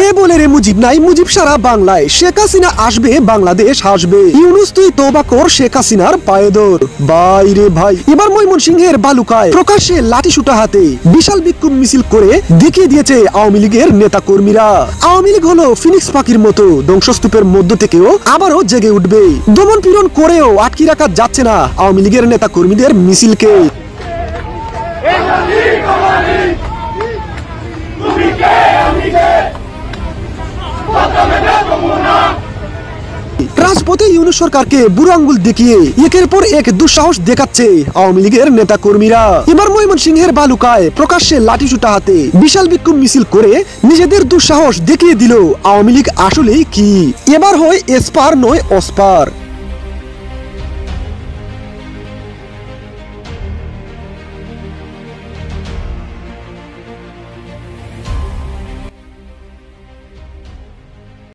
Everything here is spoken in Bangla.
কে বলে রে মুজিব নাই, মুজিব সারা বাংলায়, শেখ হাসিনা আসবে বাংলাদেশ হাসবে, ইউনুস তুই তওবা কর শেখ হাসিনার পায়ে ধর। ভাই রে ভাই, এবার ময়মনসিংহের বালুকায় প্রকাশ্যে লাঠি সুটা হাতে বিশাল বিক্ষোভ মিছিল করে দেখিয়ে দিয়েছে আওয়ামী লীগের নেতা কর্মীরা। আওয়ামী লীগ হলো ফিনিক্স পাখির মতো, ধ্বংসস্তূপের মধ্য থেকেও আবারও জেগে উঠবে। দমন পীড়ন করেও আটকে রাখা যাচ্ছে না আওয়ামী লীগের নেতা কর্মীদের মিছিলকে। রাজপথে ইউনুস সরকারকে বুড়ো আঙ্গুল দেখিয়ে একের পর এক দুঃসাহস দেখাচ্ছে আওয়ামী লীগের নেতা কর্মীরা। এবার ময়মনসিংহের বালুকায় প্রকাশ্যে লাঠি সুটা হাতে বিশাল বিক্ষোভ মিছিল করে নিজেদের দুঃসাহস দেখিয়ে দিল আওয়ামী লীগ আসলেই কি। এবার হয় এসপার নয় অসপার।